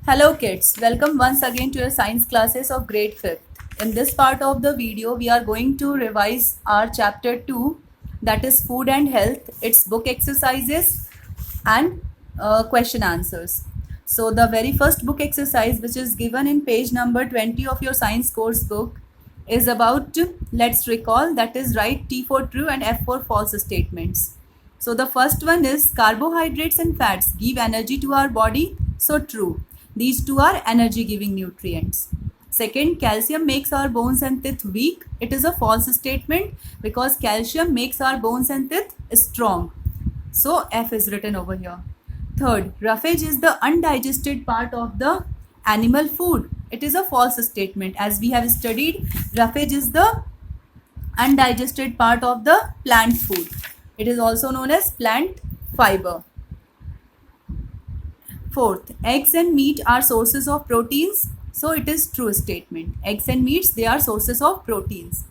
Hello kids, welcome once again to your science classes of grade 5th. In this part of the video, we are going to revise our chapter 2, that is food and health, its book exercises and question answers. So the very first book exercise, which is given in page number 20 of your science course book, is about let's recall, that is write T for true and F for false statements. So the first one is carbohydrates and fats give energy to our body. So true. These two are energy giving nutrients. Second, calcium makes our bones and teeth weak. It is a false statement because calcium makes our bones and teeth strong. So F is written over here. Third, roughage is the undigested part of the animal food. It is a false statement. As we have studied, roughage is the undigested part of the plant food. It is also known as plant fiber. Fourth, eggs and meat are sources of proteins. So it is true statement. Eggs and meats, they are sources of proteins.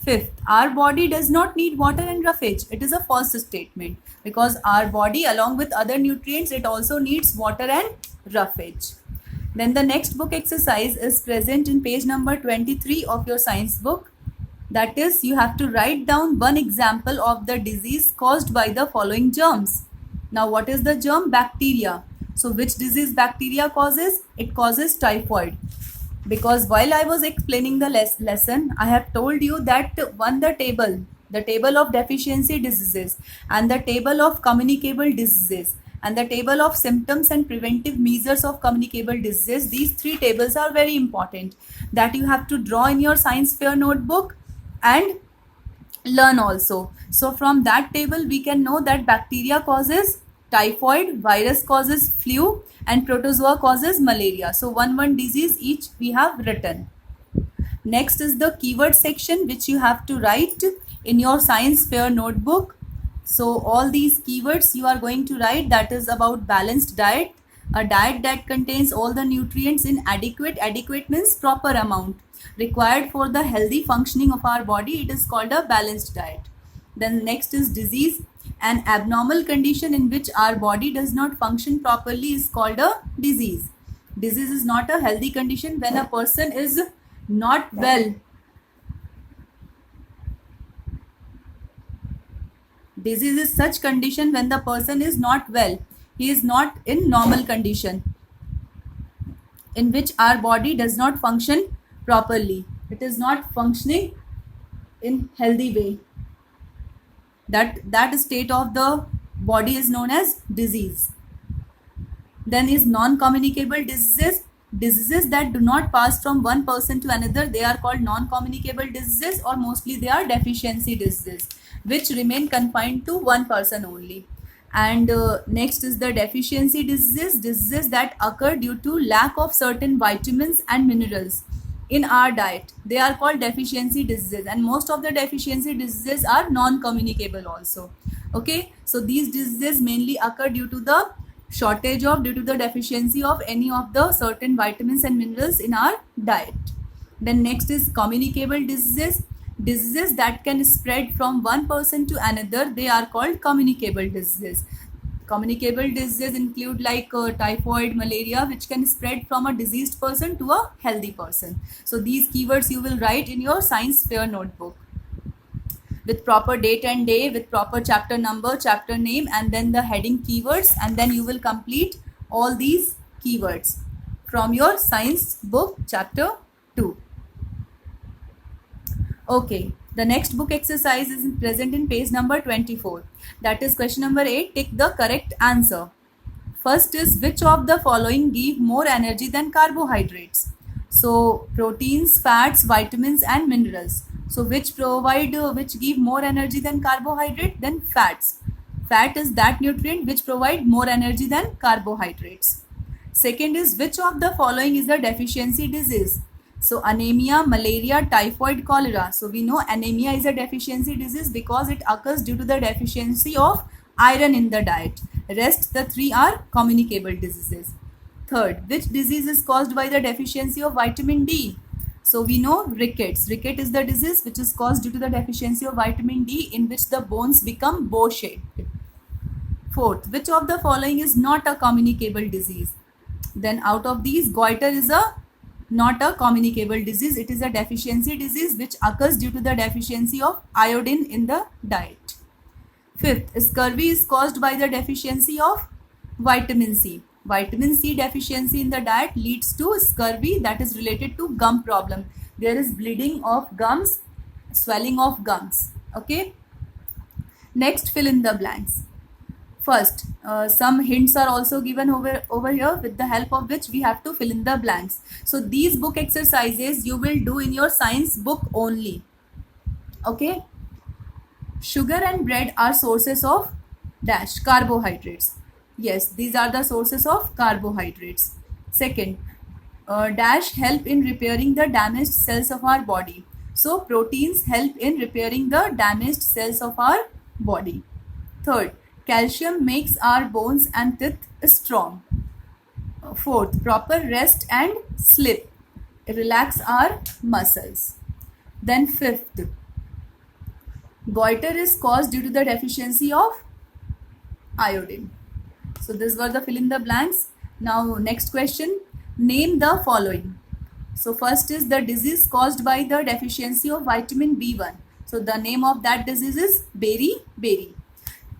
Fifth, our body does not need water and roughage. It is a false statement because our body, along with other nutrients, it also needs water and roughage. Then the next book exercise is present in page number 23 of your science book. That is, you have to write down one example of the disease caused by the following germs. Now, what is the germ? Bacteria. So, which disease bacteria causes? It causes typhoid. Because while I was explaining the lesson, I have told you that the table of deficiency diseases and the table of communicable diseases and the table of symptoms and preventive measures of communicable diseases, these three tables are very important that you have to draw in your science fair notebook and learn also. So from that table we can know that bacteria causes typhoid, virus causes flu and protozoa causes malaria. So one disease each we have written. Next is the keyword section which you have to write in your science fair notebook. So all these keywords you are going to write. That is about balanced diet, a diet that contains all the nutrients in adequate means proper amount required for the healthy functioning of our body. It is called a balanced diet. Then next is disease. An abnormal condition in which our body does not function properly is called a disease. Disease is not a healthy condition when a person is not well. Disease is such condition when the person is not well. He is not in normal condition in which our body does not function properly. It is not functioning in healthy way. That state of the body is known as disease. Then is non-communicable diseases. Diseases that do not pass from one person to another, they are called non-communicable diseases, or mostly they are deficiency diseases which remain confined to one person only. And next is the deficiency diseases that occur due to lack of certain vitamins and minerals in our diet. They are called deficiency diseases, and most of the deficiency diseases are non-communicable also. Okay, so these diseases mainly occur due to the shortage of, due to the deficiency of any of the certain vitamins and minerals in our diet. Then next is communicable diseases that can spread from one person to another. They are called communicable diseases. Communicable diseases include like typhoid, malaria, which can spread from a diseased person to a healthy person. So these keywords you will write in your science fair notebook with proper date and day, with proper chapter number, chapter name, and then the heading keywords, and then you will complete all these keywords from your science book chapter 2. Okay, the next book exercise is present in page number 24. That is question number 8. Take the correct answer. First is, which of the following give more energy than carbohydrates? So proteins, fats, vitamins and minerals. So which give more energy than carbohydrate? Then fats. Fat is that nutrient which provide more energy than carbohydrates. Second is, which of the following is a deficiency disease? So anemia, malaria, typhoid, cholera. So we know anemia is a deficiency disease because it occurs due to the deficiency of iron in the diet. Rest the three are communicable diseases. Third, which disease is caused by the deficiency of vitamin D? So we know rickets. Ricket is the disease which is caused due to the deficiency of vitamin D, in which the bones become bow-shaped. Fourth, which of the following is not a communicable disease? Then out of these, goiter is a not a communicable disease. It is a deficiency disease which occurs due to the deficiency of iodine in the diet. Fifth, scurvy is caused by the deficiency of vitamin C. Vitamin C deficiency in the diet leads to scurvy, that is related to gum problem. There is bleeding of gums, swelling of gums. Okay. Next, fill in the blanks. First, some hints are also given over here, with the help of which we have to fill in the blanks. So these book exercises you will do in your science book only. Okay. Sugar and bread are sources of dash carbohydrates. Yes, these are the sources of carbohydrates. Second, dash help in repairing the damaged cells of our body. So proteins help in repairing the damaged cells of our body. Third, calcium makes our bones and teeth strong. Fourth, proper rest and sleep relax our muscles. Then fifth, goiter is caused due to the deficiency of iodine. So these were the fill in the blanks. Now next question, name the following. So first is the disease caused by the deficiency of vitamin B1. So the name of that disease is beriberi.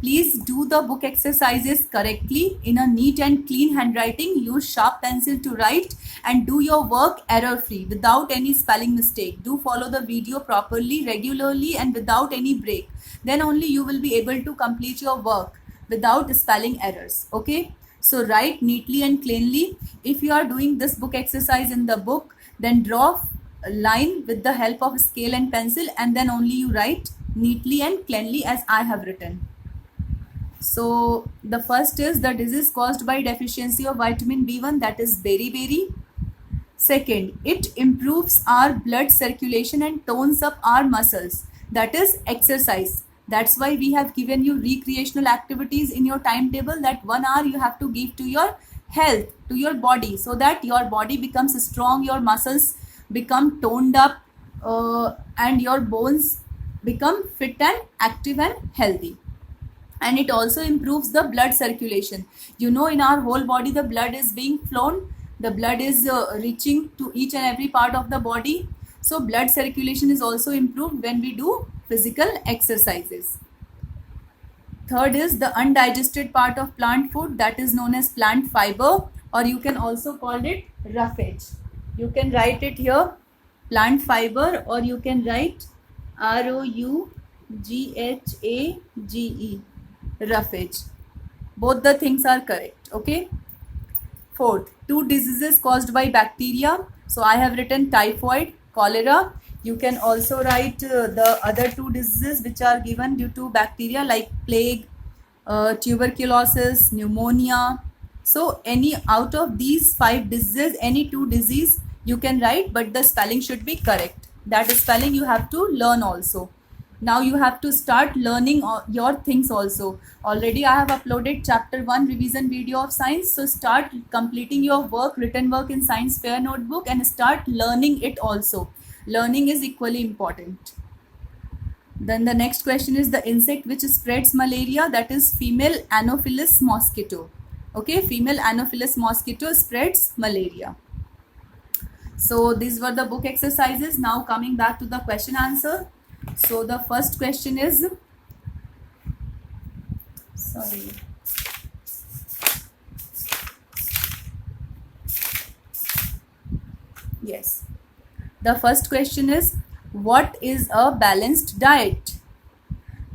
Please do the book exercises correctly in a neat and clean handwriting. Use sharp pencil to write and do your work error-free without any spelling mistake. Do follow the video properly, regularly and without any break. Then only you will be able to complete your work without spelling errors. Okay. So write neatly and cleanly. If you are doing this book exercise in the book, then draw a line with the help of scale and pencil, and then only you write neatly and cleanly as I have written. So the first is the disease caused by deficiency of vitamin B1, that is beriberi. Second, it improves our blood circulation and tones up our muscles, that is exercise. That's why we have given you recreational activities in your timetable, that 1 hour you have to give to your health, to your body, so that your body becomes strong, your muscles become toned up, and your bones become fit and active and healthy. And it also improves the blood circulation. You know, in our whole body the blood is being flown, the blood is reaching to each and every part of the body. So blood circulation is also improved when we do physical exercises. Third is the undigested part of plant food, that is known as plant fiber, or you can also call it roughage. You can write it here, plant fiber, or you can write ROUGHAGE, roughage. Both the things are correct. Okay. Fourth, 2 diseases caused by bacteria. So I have written typhoid, cholera. You can also write the other 2 diseases which are given due to bacteria, like plague, tuberculosis, pneumonia. So any out of these 5 diseases, any 2 disease you can write, but the spelling should be correct. That spelling you have to learn also. Now you have to start learning your things also. Already I have uploaded chapter 1 revision video of science. So start completing your work, written work in science fair notebook, and start learning it also. Learning is equally important. Then the next question is the insect which spreads malaria, that is female Anopheles mosquito. Okay, female Anopheles mosquito spreads malaria. So these were the book exercises. Now coming back to the question answer. So the first question is, yes, the first question is, what is a balanced diet?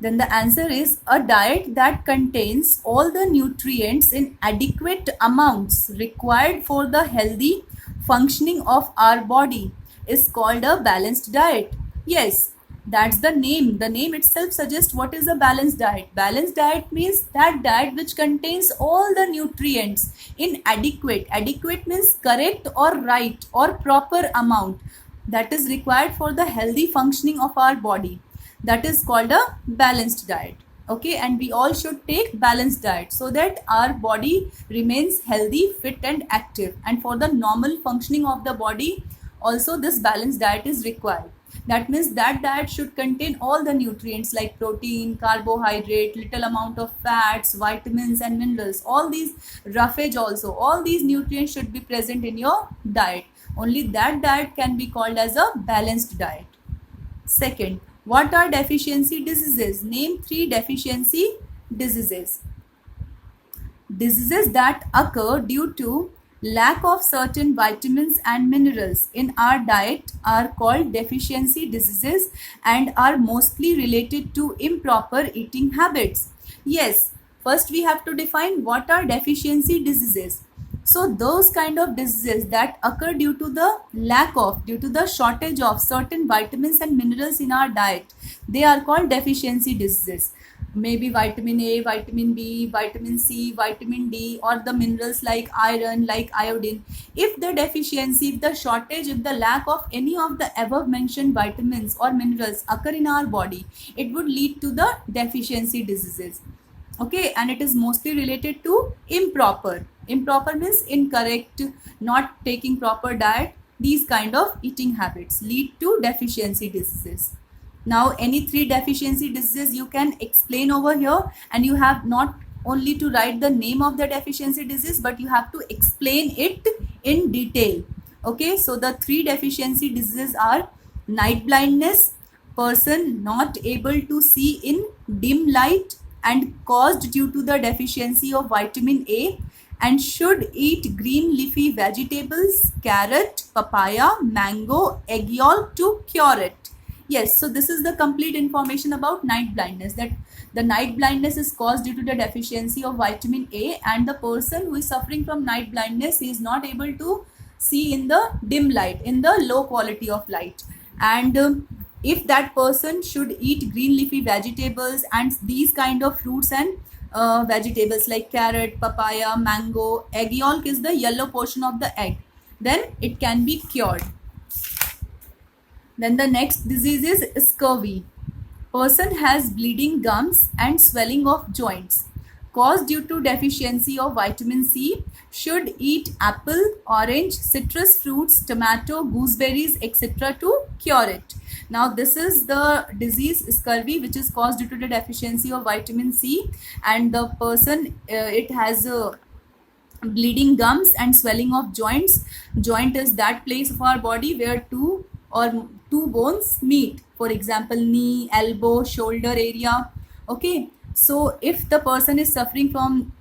Then the answer is, a diet that contains all the nutrients in adequate amounts required for the healthy functioning of our body is called a balanced diet. Yes, that's the name. The name itself suggests what is a balanced diet. Balanced diet means that diet which contains all the nutrients in adequate. Adequate means correct or right or proper amount that is required for the healthy functioning of our body. That is called a balanced diet. Okay, and we all should take balanced diet so that our body remains healthy, fit and active. And for the normal functioning of the body, also this balanced diet is required. That means that diet should contain all the nutrients like protein, carbohydrate, little amount of fats, vitamins and minerals. All these roughage also, all these nutrients should be present in your diet. Only that diet can be called as a balanced diet. Second, what are deficiency diseases? Name 3 deficiency diseases. Diseases that occur due to lack of certain vitamins and minerals in our diet are called deficiency diseases and are mostly related to improper eating habits. Yes, first we have to define what are deficiency diseases. So those kind of diseases that occur due to the shortage of certain vitamins and minerals in our diet, they are called deficiency diseases. Maybe vitamin A, vitamin B, vitamin C, vitamin D, or the minerals like iron, like iodine. If the deficiency, if the shortage, if the lack of any of the above mentioned vitamins or minerals occur in our body, it would lead to the deficiency diseases. Okay, and it is mostly related to improper means incorrect, not taking proper diet. These kind of eating habits lead to deficiency diseases. Now any 3 deficiency diseases you can explain over here, and you have not only to write the name of the deficiency disease, but you have to explain it in detail. Okay, so the 3 deficiency diseases are night blindness, person not able to see in dim light and caused due to the deficiency of vitamin A, and should eat green leafy vegetables, carrot, papaya, mango, egg yolk to cure it. Yes, so this is the complete information about night blindness, that the night blindness is caused due to the deficiency of vitamin A, and the person who is suffering from night blindness, he is not able to see in the dim light, in the low quality of light. And if that person should eat green leafy vegetables and these kind of fruits and vegetables like carrot, papaya, mango, egg yolk is the yellow portion of the egg, then it can be cured. Then the next disease is scurvy. Person has bleeding gums and swelling of joints caused due to deficiency of vitamin C, should eat apple, orange, citrus fruits, tomato, gooseberries, etc. to cure it. Now this is the disease scurvy, which is caused due to the deficiency of vitamin C, and the person it has bleeding gums and swelling of joints. Joint is that place of our body where two bones meet, for example knee, elbow, shoulder area. Okay, so if the person is suffering from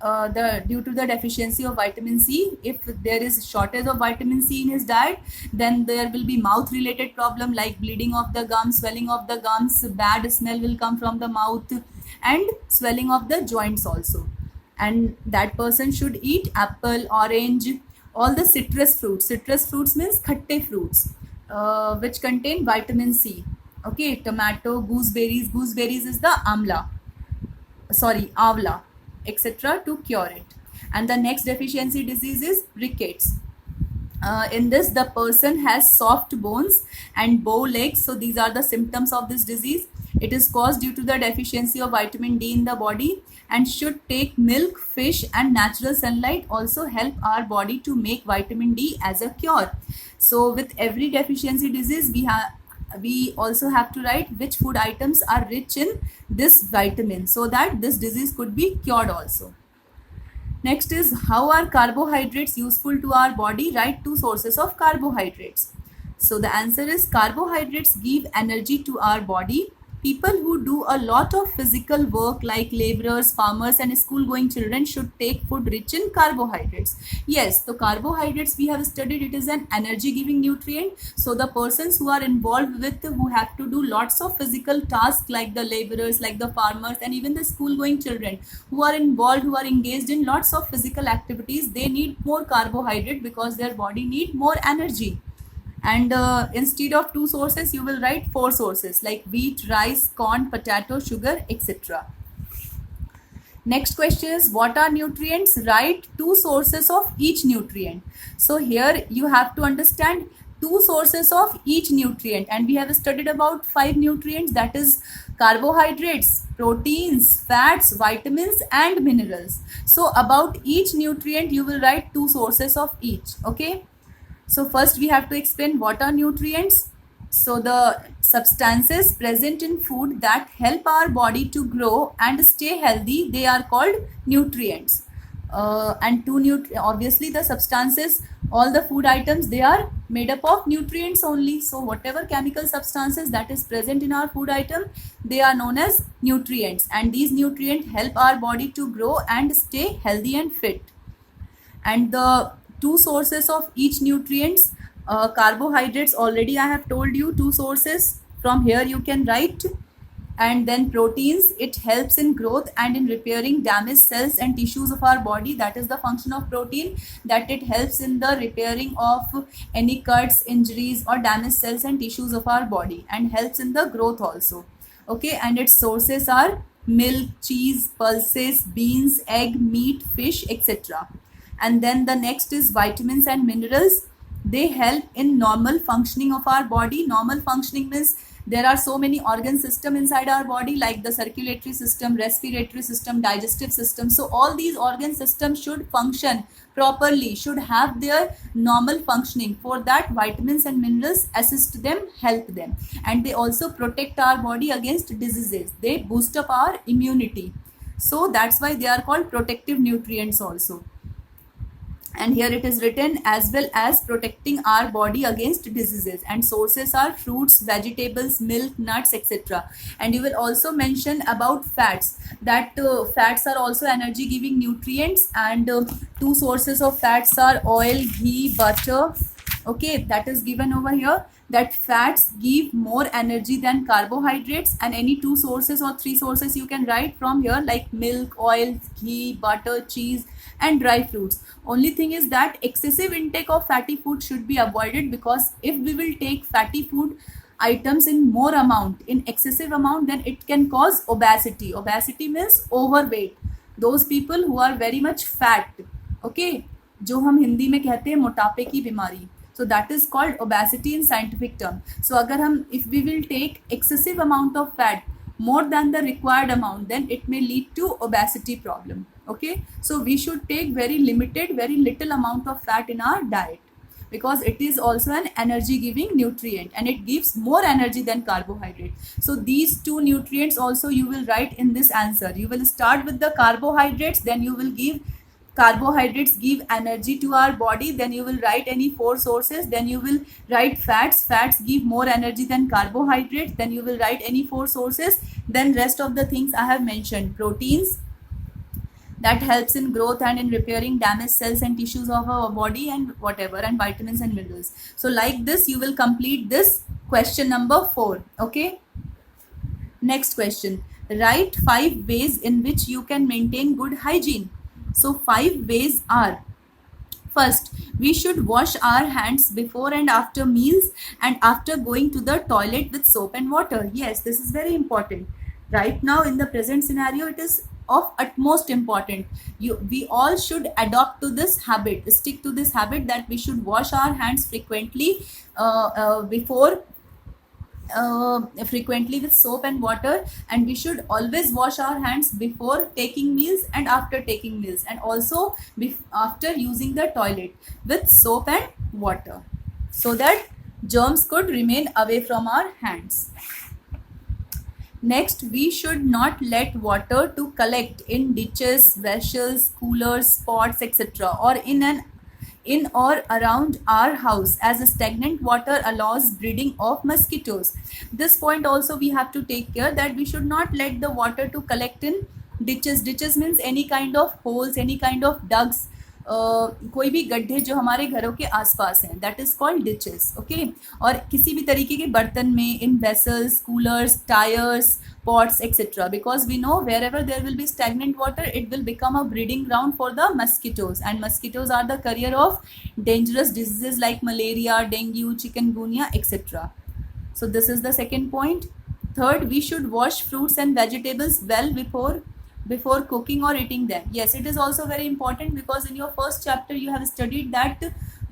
due to the deficiency of vitamin C, if there is shortage of vitamin C in his diet, then there will be mouth related problem like bleeding of the gums, swelling of the gums, bad smell will come from the mouth, and swelling of the joints also. And that person should eat apple, orange, all the citrus fruits. Citrus fruits means khatte fruits, which contain vitamin C. Okay, tomato, gooseberries. Gooseberries is the amla, etc. to cure it. And the next deficiency disease is rickets. In this, the person has soft bones and bow legs. So these are the symptoms of this disease. It is caused due to the deficiency of vitamin D in the body, and should take milk, fish and natural sunlight also help our body to make vitamin D as a cure. So with every deficiency disease, we also have to write which food items are rich in this vitamin, so that this disease could be cured also. Next is, how are carbohydrates useful to our body? Write 2 sources of carbohydrates. So the answer is, carbohydrates give energy to our body. People who do a lot of physical work like laborers, farmers and school going children should take food rich in carbohydrates. Yes, so carbohydrates we have studied, it is an energy giving nutrient. So the persons who are involved with, who have to do lots of physical tasks like the laborers, like the farmers and even the school going children who are involved, who are engaged in lots of physical activities, they need more carbohydrate because their body need more energy. And instead of 2 sources, you will write 4 sources like wheat, rice, corn, potato, sugar, etc. Next question is, what are nutrients? Write 2 sources of each nutrient. So here you have to understand 2 sources of each nutrient, and we have studied about 5 nutrients, that is carbohydrates, proteins, fats, vitamins and minerals. So about each nutrient you will write 2 sources of each. Okay, so first we have to explain what are nutrients. So the substances present in food that help our body to grow and stay healthy, they are called nutrients. And obviously the substances, all the food items, they are made up of nutrients only. So whatever chemical substances that is present in our food item, they are known as nutrients, and these nutrients help our body to grow and stay healthy and fit. And the two sources of each nutrients, carbohydrates, already I have told you two sources, from here you can write. And then proteins, it helps in growth and in repairing damaged cells and tissues of our body. That is the function of protein, that it helps in the repairing of any cuts, injuries or damaged cells and tissues of our body, and helps in the growth also. Okay, and its sources are milk, cheese, pulses, beans, egg, meat, fish, etc. And then the next is vitamins and minerals. They help in normal functioning of our body. Normal functioning means there are so many organ system inside our body, like the circulatory system, respiratory system, digestive system. So all these organ systems should function properly, should have their normal functioning. For that, vitamins and minerals assist them, help them, and they also protect our body against diseases. They boost up our immunity. So that's why they are called protective nutrients also. And here it is written, as well as protecting our body against diseases. And sources are fruits, vegetables, milk, nuts, etc. And you will also mention about fats, that fats are also energy giving nutrients. And two sources of fats are oil, ghee, butter. Okay, that is given over here, that fats give more energy than carbohydrates. And any two sources or three sources you can write from here, like milk, oil, ghee, butter, cheese and dry fruits. Only thing is that excessive intake of fatty food should be avoided, because if we will take fatty food items in more amount, in excessive amount, then it can cause obesity. Obesity means overweight, those people who are very much fat. Okay, जो हम हिंदी में कहते हैं मोटापे की बीमारी. So that is called obesity in scientific term. So अगर हम, if we will take excessive amount of fat, more than the required amount, then it may lead to obesity problem. Okay, so we should take very limited, very little amount of fat in our diet, because it is also an energy giving nutrient and it gives more energy than carbohydrate. So these two nutrients also you will write in this answer. You will start with the carbohydrates, then you will give carbohydrates give energy to our body, then you will write any four sources, then you will write fats give more energy than carbohydrates, then you will write any four sources, then rest of the things I have mentioned. Proteins, that helps in growth and in repairing damaged cells and tissues of our body, and whatever, and vitamins and minerals. So like this you will complete this question number 4. Okay, next question, write 5 ways in which you can maintain good hygiene. So 5 ways are: first, we should wash our hands before and after meals and after going to the toilet with soap and water. Yes, this is very important. Right now in the present scenario, it is of utmost important. We all should adopt to this habit, stick to this habit, that we should wash our hands frequently frequently with soap and water, and we should always wash our hands before taking meals and after taking meals, and also after using the toilet with soap and water, so that germs could remain away from our hands. Next, we should not let water to collect in ditches, vessels, coolers, pots, etc. or in or around our house, as stagnant water allows breeding of mosquitoes. This point also we have to take care, that we should not let the water to collect in ditches. Ditches means any kind of holes, any kind of ducts, कोई भी गड्ढे जो हमारे घरों के आसपास हैं, that is called ditches. Okay, और किसी भी तरीके के बर्तन में, in vessels, coolers, tyres, pots, etc. because we know wherever there will be stagnant water, it will become a breeding ground for the mosquitoes, and mosquitoes are the carrier of dangerous diseases like malaria, dengue, chikungunya, etc. So this is the second point. Third, we should wash fruits and vegetables well before cooking or eating them. Yes, it is also very important, because in your first chapter you have studied that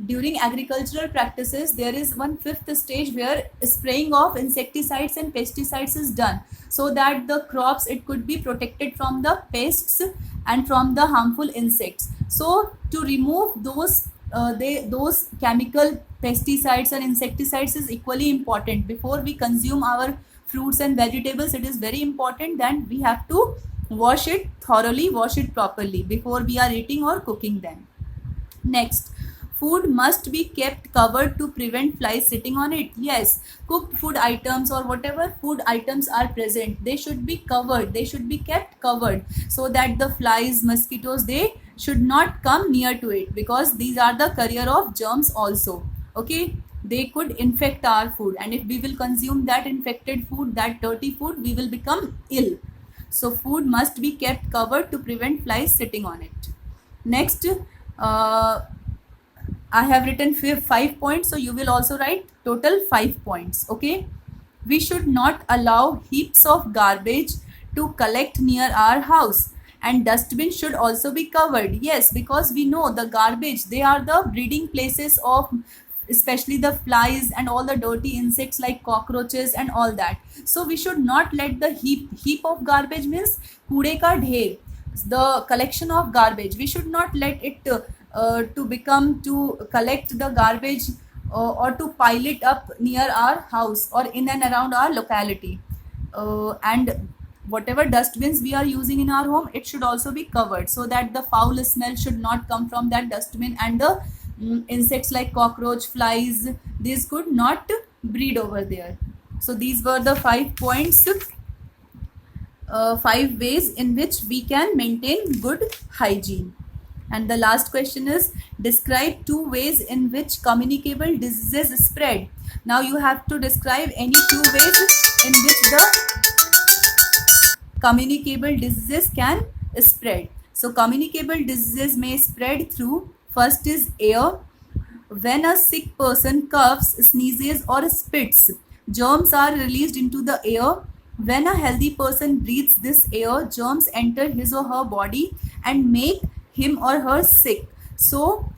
during agricultural practices there is 1/5 stage where spraying of insecticides and pesticides is done, so that the crops, it could be protected from the pests and from the harmful insects. So to remove those those chemical pesticides and insecticides is equally important. Before we consume our fruits and vegetables, it is very important that we have to wash it thoroughly, wash it properly before we are eating or cooking them. Next, food must be kept covered to prevent flies sitting on it. Yes, cooked food items or whatever food items are present, they should be covered, they should be kept covered, so that the flies, mosquitoes, they should not come near to it, because these are the carrier of germs also. Okay, they could infect our food, and if we will consume that infected food, that dirty food, we will become ill. So food must be kept covered to prevent flies sitting on it. Next, I have written 5 points, so you will also write total 5 points. Okay, we should not allow heaps of garbage to collect near our house, and dustbin should also be covered. Yes, because we know the garbage, they are the breeding places of especially the flies and all the dirty insects like cockroaches and all that. So we should not let the heap of garbage means kude ka dher, the collection of garbage, we should not let it to collect the garbage or to pile it up near our house or in and around our locality. And whatever dustbins we are using in our home, it should also be covered, so that the foul smell should not come from that dustbin, and the insects like cockroach, flies, these could not breed over there. So these were the 5 points, 5 ways in which we can maintain good hygiene. And the last question is, describe 2 ways in which communicable diseases spread. Now you have to describe any 2 ways in which the communicable diseases can spread. So communicable diseases may spread through, first is air. When a sick person coughs, sneezes or spits, germs are released into the air. When a healthy person breathes this air, germs enter his or her body and make him or her sick. So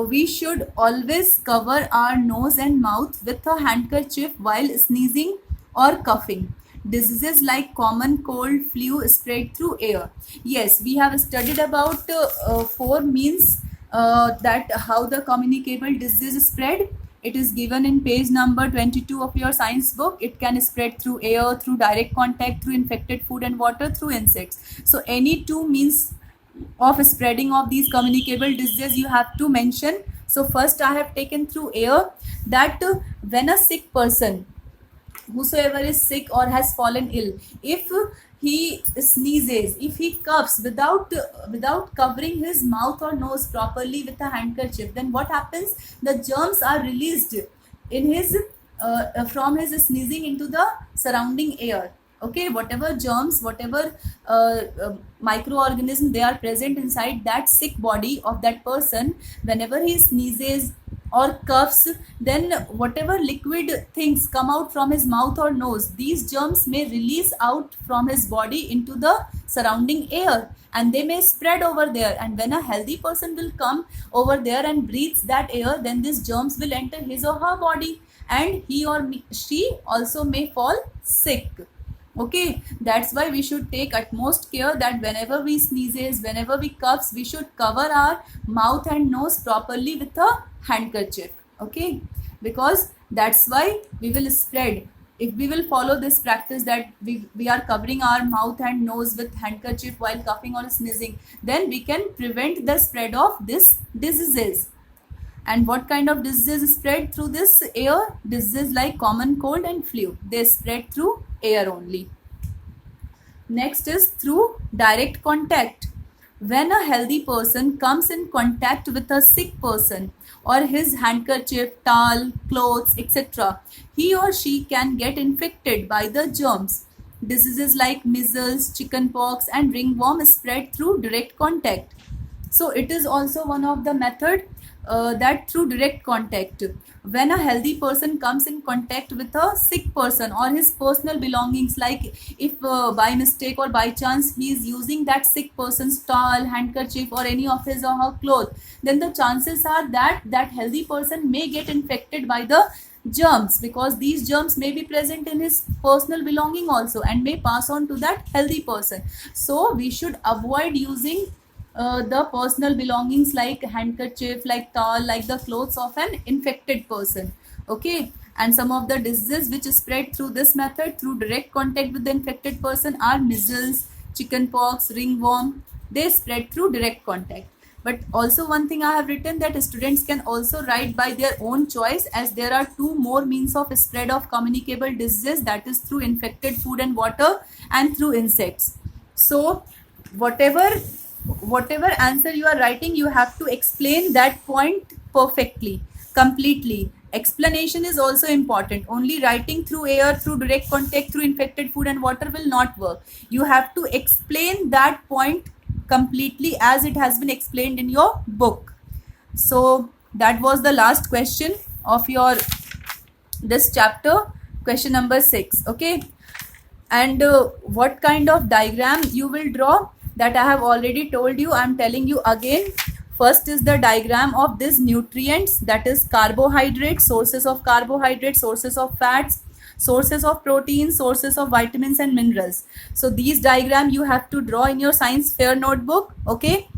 we should always cover our nose and mouth with a handkerchief while sneezing or coughing. Diseases like common cold, flu spread through air. Yes, we have studied about 4 means that how the communicable disease spread. It is given in page number 22 of your science book. It can spread through air, through direct contact, through infected food and water, through insects. So any 2 means of spreading of these communicable diseases you have to mention. So first I have taken through air, that when a sick person, whosoever is sick or has fallen ill, if he sneezes, if he coughs without covering his mouth or nose properly with a handkerchief, then what happens? The germs are released in his from his sneezing into the surrounding air. Okay, whatever germs, whatever microorganism they are present inside that sick body of that person, whenever he sneezes or coughs, then whatever liquid things come out from his mouth or nose, these germs may release out from his body into the surrounding air, and they may spread over there. And when a healthy person will come over there and breathes that air, then these germs will enter his or her body, and he or she also may fall sick. Okay, that's why we should take utmost care that whenever we sneezes, whenever we coughs, we should cover our mouth and nose properly with a handkerchief. Okay, because that's why we will spread. If we will follow this practice that we are covering our mouth and nose with handkerchief while coughing or sneezing, then we can prevent the spread of these diseases. And what kind of diseases spread through this air? Diseases like common cold and flu, they spread through air only. Next is through direct contact. When a healthy person comes in contact with a sick person, or his handkerchief, towel, clothes, etc., he or she can get infected by the germs. Diseases like measles, chickenpox and ringworm spread through direct contact. So it is also one of the method that through direct contact, when a healthy person comes in contact with a sick person or his personal belongings, like if by mistake or by chance he is using that sick person's towel, handkerchief or any of his or her clothes, then the chances are that that healthy person may get infected by the germs, because these germs may be present in his personal belonging also and may pass on to that healthy person. So we should avoid using the personal belongings like handkerchief, like towel, like the clothes of an infected person. Okay, and some of the diseases which spread through this method through direct contact with the infected person are measles, chickenpox, ringworm. They spread through direct contact. But also one thing I have written, that students can also write by their own choice, as there are two more means of spread of communicable diseases, that is through infected food and water and through insects. So whatever answer you are writing, you have to explain that point perfectly, completely. Explanation is also important. Only writing through air, through direct contact, through infected food and water will not work. You have to explain that point completely as it has been explained in your book. So that was the last question of your this chapter, question number 6. Okay, and what kind of diagram you will draw, that I have already told you. I am telling you again. First is the diagram of these nutrients, that is carbohydrates, sources of carbohydrates, sources of fats, sources of protein, sources of vitamins and minerals. So these diagram you have to draw in your science fair notebook. Okay,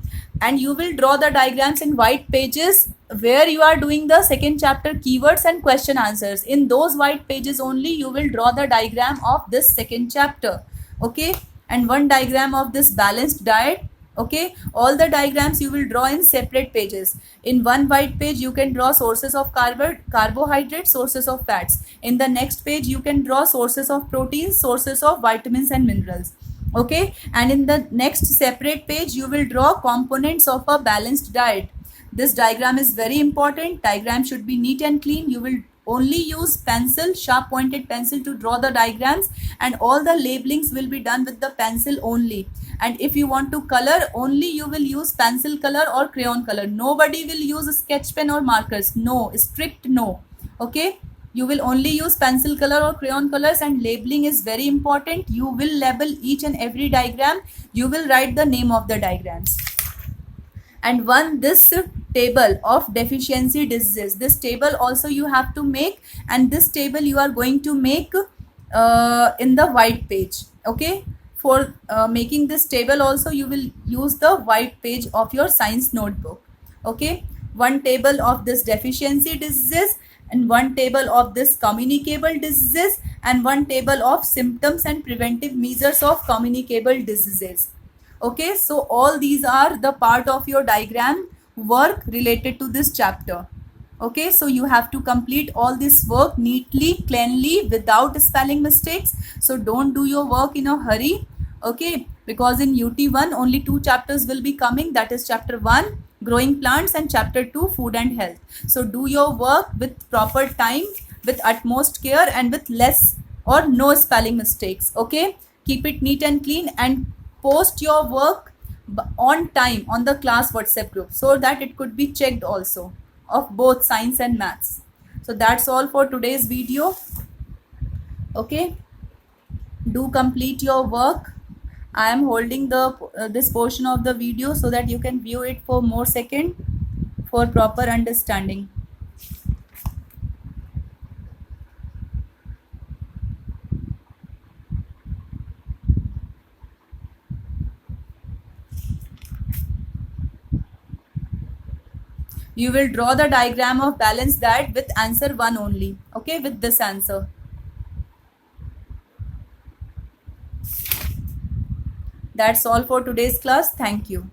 and you will draw the diagrams in white pages where you are doing the second chapter keywords and question answers. In those white pages only you will draw the diagram of this second chapter. Okay, and one diagram of this balanced diet. Okay, all the diagrams you will draw in separate pages. In one white page you can draw sources of carbohydrates, sources of fats. In the next page you can draw sources of proteins, sources of vitamins and minerals. Okay, and in the next separate page you will draw components of a balanced diet. This diagram is very important. Diagram should be neat and clean. You will only use pencil, sharp pointed pencil, to draw the diagrams, and all the labelings will be done with the pencil only. And if you want to color, only you will use pencil color or crayon color. Nobody will use a sketch pen or markers. No, strict no. Okay, you will only use pencil color or crayon colors, and labeling is very important. You will label each and every diagram. You will write the name of the diagrams. And one, this table of deficiency diseases, this table also you have to make, and this table you are going to make in the white page. Okay, for making this table also you will use the white page of your science notebook. Okay, one table of this deficiency diseases, and one table of this communicable diseases, and one table of symptoms and preventive measures of communicable diseases. Okay, so all these are the part of your diagram work related to this chapter. Okay, so you have to complete all this work neatly, cleanly, without spelling mistakes. So don't do your work in a hurry. Okay, because in UT1 only 2 chapters will be coming, that is chapter 1 growing plants and chapter 2 food and health. So do your work with proper time, with utmost care, and with less or no spelling mistakes. Okay, keep it neat and clean, and post your work on time on the class WhatsApp group, so that it could be checked also, of both science and maths. So that's all for today's video. Okay, do complete your work. I am holding the this portion of the video so that you can view it for more second for proper understanding. You will draw the diagram of balanced diet with answer 1 only. Okay, with this answer. That's all for today's class. Thank you.